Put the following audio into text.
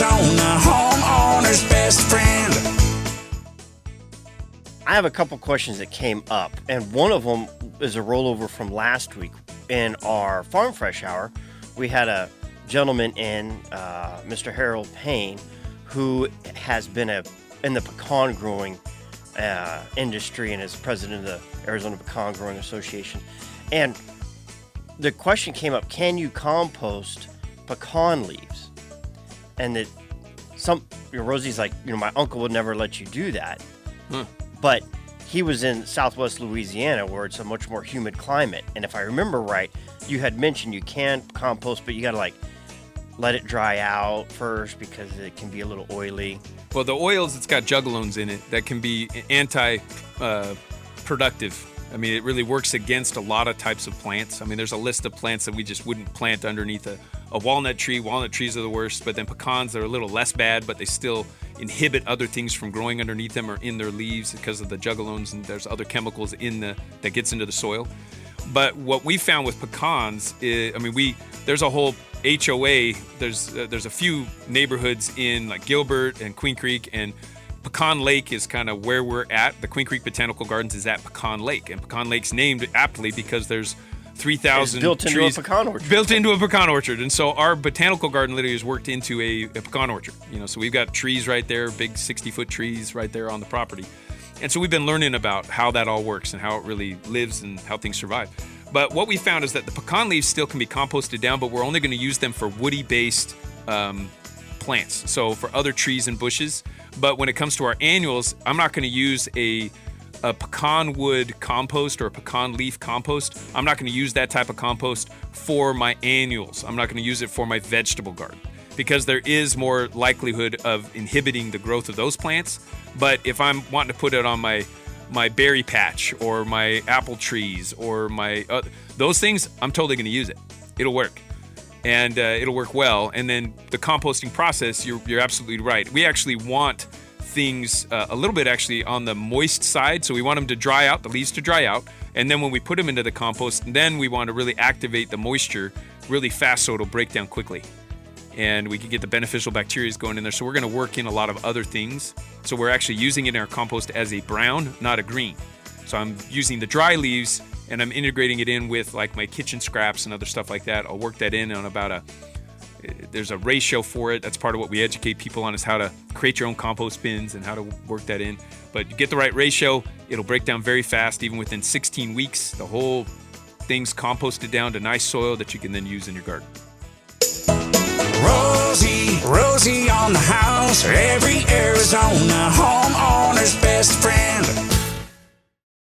Arizona, homeowner's best friend. I have a couple questions that came up, and one of them is a rollover from last week. In our Farm Fresh Hour, we had a gentleman in, Mr. Harold Payne, who has been in the pecan growing industry and is president of the Arizona Pecan Growing Association. And the question came up, can you compost pecan leaves? And that Rosie's like, my uncle would never let you do that. But he was in Southwest Louisiana where it's a much more humid climate. And if I remember right, you had mentioned you can compost, but you got to let it dry out first because it can be a little oily. Well, the oils, it's got juggalones in it that can be anti-productive. I mean, it really works against a lot of types of plants. I mean, there's a list of plants that we just wouldn't plant underneath a walnut tree. Walnut trees are the worst, but then pecans are a little less bad, but they still inhibit other things from growing underneath them or in their leaves because of the juggalones, and there's other chemicals that gets into the soil. But what we found with pecans is, there's a whole HOA. There's a few neighborhoods in like Gilbert and Queen Creek, and Pecan Lake is kind of where we're at. The Queen Creek Botanical Gardens is at Pecan Lake, and Pecan Lake's named aptly because there's 3,000 built trees into a pecan orchard. Built into a pecan orchard. And so our botanical garden literally is worked into a pecan orchard. So we've got trees right there, big 60-foot trees right there on the property. And so we've been learning about how that all works and how it really lives and how things survive. But what we found is that the pecan leaves still can be composted down, but we're only going to use them for woody-based plants, so for other trees and bushes. But when it comes to our annuals, I'm not going to use a pecan wood compost or a pecan leaf compost. I'm not going to use that type of compost for my annuals. I'm not going to use it for my vegetable garden because there is more likelihood of inhibiting the growth of those plants. But if I'm wanting to put it on my berry patch or my apple trees or my those things, I'm totally going to use it. It'll work. And it'll work well. And then the composting process, you're absolutely right. We actually want things a little bit actually on the moist side. So we want them to dry out, the leaves to dry out. And then when we put them into the compost, then we want to really activate the moisture really fast so it'll break down quickly. And we can get the beneficial bacteria going in there. So we're going to work in a lot of other things. So we're actually using it in our compost as a brown, not a green. So I'm using the dry leaves and I'm integrating it in with like my kitchen scraps and other stuff like that. I'll work that in on there's a ratio for it. That's part of what we educate people on, is how to create your own compost bins and how to work that in. But you get the right ratio, it'll break down very fast. Even within 16 weeks, the whole thing's composted down to nice soil that you can then use in your garden. Rosie on the house, every Arizona homeowner.